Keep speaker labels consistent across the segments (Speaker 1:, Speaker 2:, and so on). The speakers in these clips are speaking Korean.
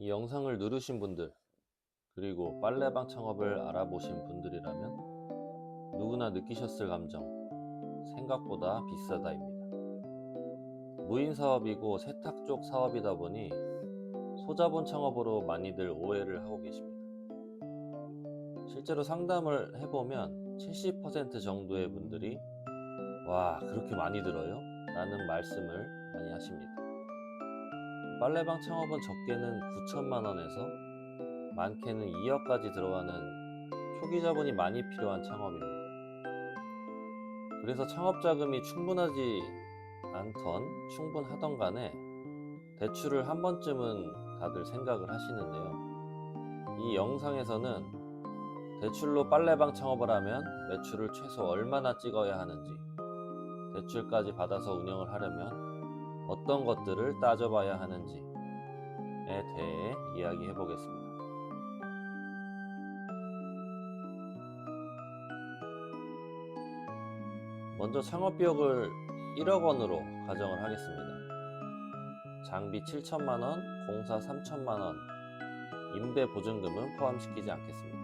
Speaker 1: 이 영상을 누르신 분들, 그리고 빨래방 창업을 알아보신 분들이라면 누구나 느끼셨을 감정, 생각보다 비싸다입니다. 무인 사업이고 세탁 쪽 사업이다 보니 소자본 창업으로 많이들 오해를 하고 계십니다. 실제로 상담을 해보면 70% 정도의 분들이 와, 그렇게 많이 들어요? 라는 말씀을 많이 하십니다. 빨래방 창업은 적게는 9천만 원에서 많게는 2억까지 들어가는 초기 자본이 많이 필요한 창업입니다. 그래서 창업 자금이 충분하지 않던 충분하던 간에 대출을 한 번쯤은 다들 생각을 하시는데요. 이 영상에서는 대출로 빨래방 창업을 하면 매출을 최소 얼마나 찍어야 하는지, 대출까지 받아서 운영을 하려면 어떤 것들을 따져봐야 하는지에 대해 이야기해 보겠습니다. 먼저 창업비용을 1억 원으로 가정을 하겠습니다. 장비 7천만 원, 공사 3천만 원, 임대 보증금은 포함시키지 않겠습니다.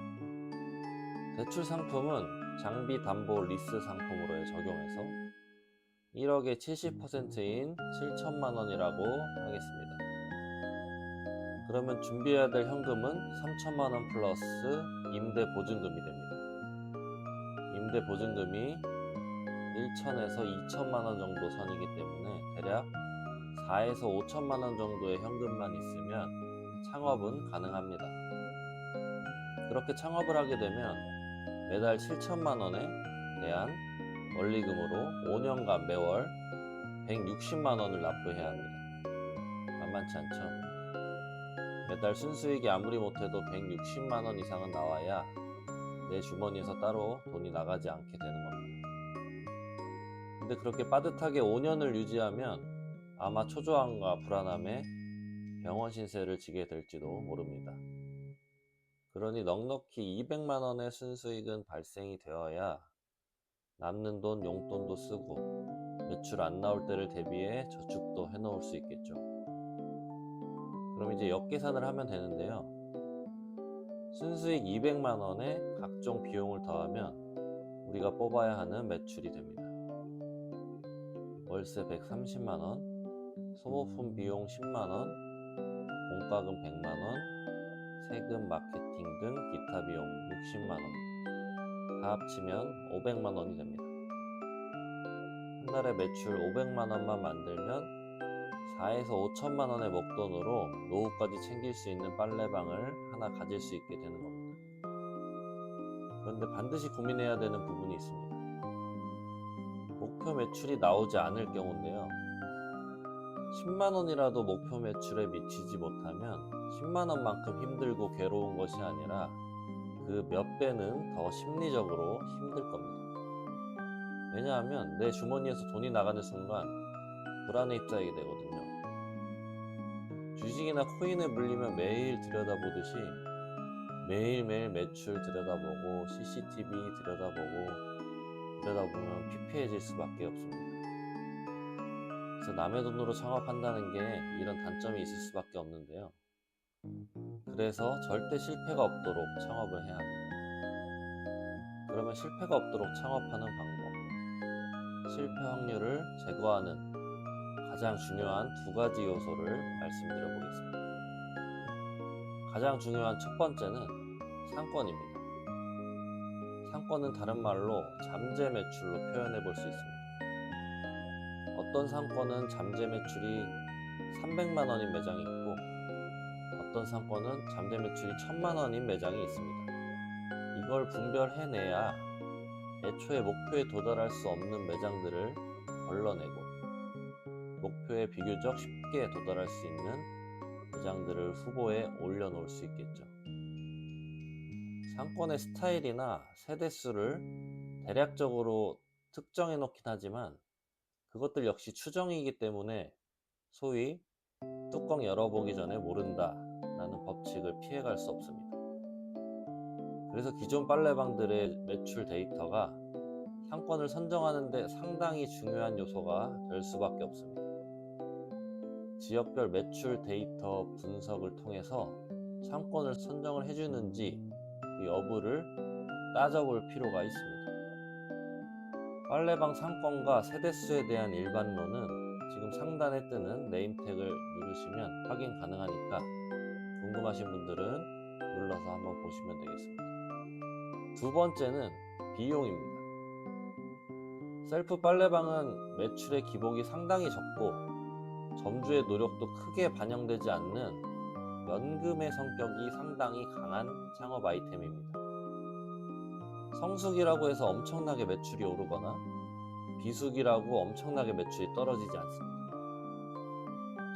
Speaker 1: 대출 상품은 장비 담보 리스 상품으로 적용해서 1억의 70%인 7천만 원이라고 하겠습니다. 그러면 준비해야 될 현금은 3천만 원 플러스 임대 보증금이 됩니다. 임대 보증금이 1천에서 2천만 원 정도 선이기 때문에 대략 4에서 5천만 원 정도의 현금만 있으면 창업은 가능합니다. 그렇게 창업을 하게 되면 매달 7천만 원에 대한 원리금으로 5년간 매월 160만 원을 납부해야 합니다. 만만치 않죠? 매달 순수익이 아무리 못해도 160만 원 이상은 나와야 내 주머니에서 따로 돈이 나가지 않게 되는 겁니다. 근데 그렇게 빠듯하게 5년을 유지하면 아마 초조함과 불안함에 병원 신세를 지게 될지도 모릅니다. 그러니 넉넉히 200만 원의 순수익은 발생이 되어야 남는 돈 용돈도 쓰고 매출 안 나올 때를 대비해 저축도 해놓을 수 있겠죠. 그럼 이제 역계산을 하면 되는데요. 순수익 200만 원에 각종 비용을 더하면 우리가 뽑아야 하는 매출이 됩니다. 월세 130만 원, 소모품 비용 10만 원, 공과금 100만 원, 세금, 마케팅 등 기타 비용 60만 원, 다 합치면 500만 원이 됩니다. 한 달에 매출 500만 원만 만들면 4에서 5천만 원의 목돈으로 노후까지 챙길 수 있는 빨래방을 하나 가질 수 있게 되는 겁니다. 그런데 반드시 고민해야 되는 부분이 있습니다. 목표 매출이 나오지 않을 경우인데요. 10만 원이라도 목표 매출에 미치지 못하면 10만 원만큼 힘들고 괴로운 것이 아니라 그 몇 배는 더 심리적으로 힘들 겁니다. 왜냐하면 내 주머니에서 돈이 나가는 순간 불안에 휩싸이게 되거든요. 주식이나 코인에 물리면 매일 들여다보듯이 매일매일 매출 들여다보고 CCTV 들여다보면 피폐해질 수밖에 없습니다. 그래서 남의 돈으로 창업한다는 게 이런 단점이 있을 수밖에 없는데요. 그래서 절대 실패가 없도록 창업을 해야 합니다. 그러면 실패가 없도록 창업하는 방법, 실패 확률을 제거하는 가장 중요한 두 가지 요소를 말씀드려 보겠습니다. 가장 중요한 첫 번째는 상권입니다. 상권은 다른 말로 잠재 매출로 표현해 볼 수 있습니다. 어떤 상권은 잠재 매출이 300만 원인 매장이 있고 어떤 상권은 잠재 매출이 1000만 원인 매장이 있습니다. 이걸 분별해내야 애초에 목표에 도달할 수 없는 매장들을 걸러내고 목표에 비교적 쉽게 도달할 수 있는 매장들을 후보에 올려놓을 수 있겠죠. 상권의 스타일이나 세대수를 대략적으로 특정해 놓긴 하지만 그것들 역시 추정이기 때문에 소위 뚜껑 열어보기 전에 모른다 라는 법칙을 피해갈 수 없습니다. 그래서 기존 빨래방들의 매출 데이터가 상권을 선정하는 데 상당히 중요한 요소가 될 수밖에 없습니다. 지역별 매출 데이터 분석을 통해서 상권을 선정을 해주는지 그 여부를 따져볼 필요가 있습니다. 빨래방 상권과 세대수에 대한 일반론은 지금 상단에 뜨는 네임택을 누르시면 확인 가능하니까 궁금하신 분들은 눌러서 한번 보시면 되겠습니다. 두 번째는 비용입니다. 셀프 빨래방은 매출의 기복이 상당히 적고 점주의 노력도 크게 반영되지 않는 연금의 성격이 상당히 강한 창업 아이템입니다. 성수기라고 해서 엄청나게 매출이 오르거나 비수기라고 엄청나게 매출이 떨어지지 않습니다.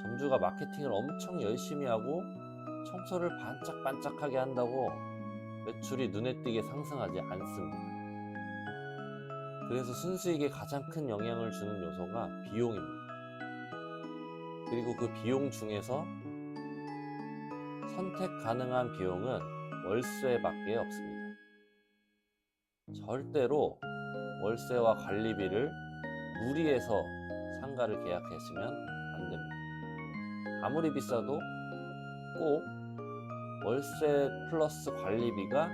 Speaker 1: 점주가 마케팅을 엄청 열심히 하고 청소를 반짝반짝하게 한다고 매출이 눈에 띄게 상승하지 않습니다. 그래서 순수익에 가장 큰 영향을 주는 요소가 비용입니다. 그리고 그 비용 중에서 선택 가능한 비용은 월세밖에 없습니다. 절대로 월세와 관리비를 무리해서 상가를 계약하시면 안 됩니다. 아무리 비싸도 꼭 월세 플러스 관리비가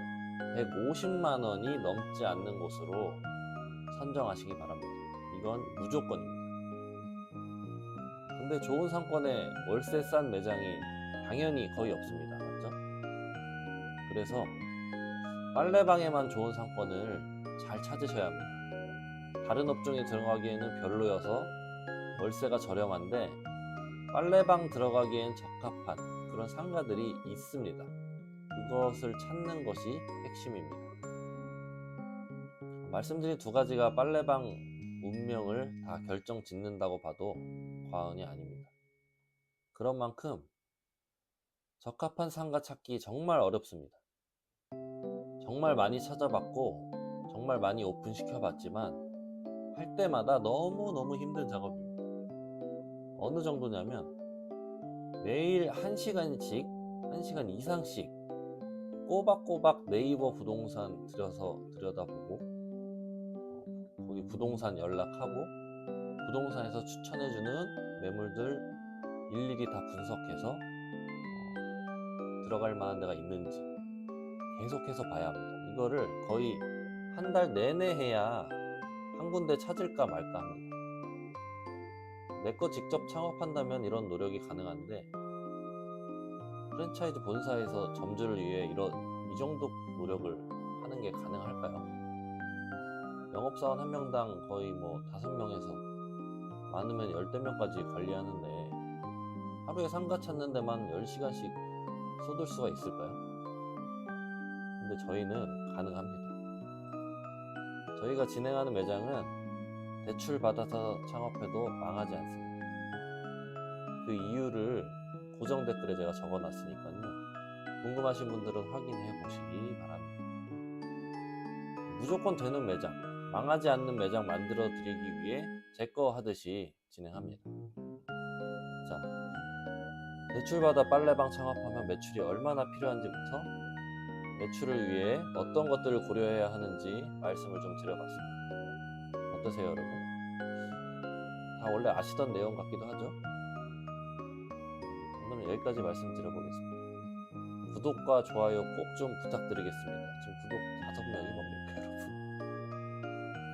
Speaker 1: 150만 원이 넘지 않는 곳으로 선정하시기 바랍니다. 이건 무조건입니다. 근데 좋은 상권에 월세 싼 매장이 당연히 거의 없습니다. 맞죠? 그래서 빨래방에만 좋은 상권을 잘 찾으셔야 합니다. 다른 업종에 들어가기에는 별로여서 월세가 저렴한데 빨래방 들어가기엔 적합한 그런 상가들이 있습니다. 그것을 찾는 것이 핵심입니다. 말씀드린 두 가지가 빨래방 운명을 다 결정짓는다고 봐도 과언이 아닙니다. 그런 만큼 적합한 상가 찾기 정말 어렵습니다. 정말 많이 찾아봤고 정말 많이 오픈시켜 봤지만 할 때마다 너무너무 힘든 작업입니다. 어느 정도냐면 매일 1시간씩 1시간 이상씩 꼬박꼬박 네이버 부동산 들여다보고 거기 부동산 연락하고 부동산에서 추천해주는 매물들 일일이 다 분석해서 들어갈 만한 데가 있는지 계속해서 봐야 합니다. 이거를 거의 한 달 내내 해야 한 군데 찾을까 말까 합니다. 내 거 직접 창업한다면 이런 노력이 가능한데 프랜차이즈 본사에서 점주를 위해 이 정도 노력을 하는 게 가능할까요? 영업사원 한 명당 거의 5명에서 많으면 10명까지 관리하는데 하루에 상가 찾는 데만 10시간씩 쏟을 수가 있을까요? 근데 저희는 가능합니다. 저희가 진행하는 매장은 대출 받아서 창업해도 망하지 않습니다. 그 이유를 고정 댓글에 제가 적어놨으니까요. 궁금하신 분들은 확인해 보시기 바랍니다. 무조건 되는 매장, 망하지 않는 매장 만들어 드리기 위해 제 거 하듯이 진행합니다. 자, 대출받아 빨래방 창업하면 매출이 얼마나 필요한지부터 매출을 위해 어떤 것들을 고려해야 하는지 말씀을 좀 드려봤습니다. 어떠세요, 여러분? 다 원래 아시던 내용 같기도 하죠? 오늘은 여기까지 말씀드려보겠습니다. 구독과 좋아요 꼭 좀 부탁드리겠습니다. 지금 구독 5명이 뭡니까, 여러분?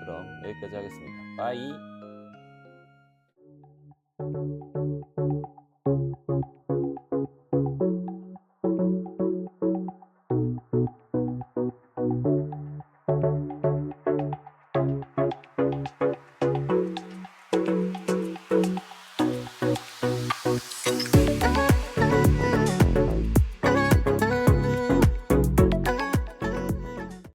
Speaker 1: 그럼 여기까지 하겠습니다. 바이.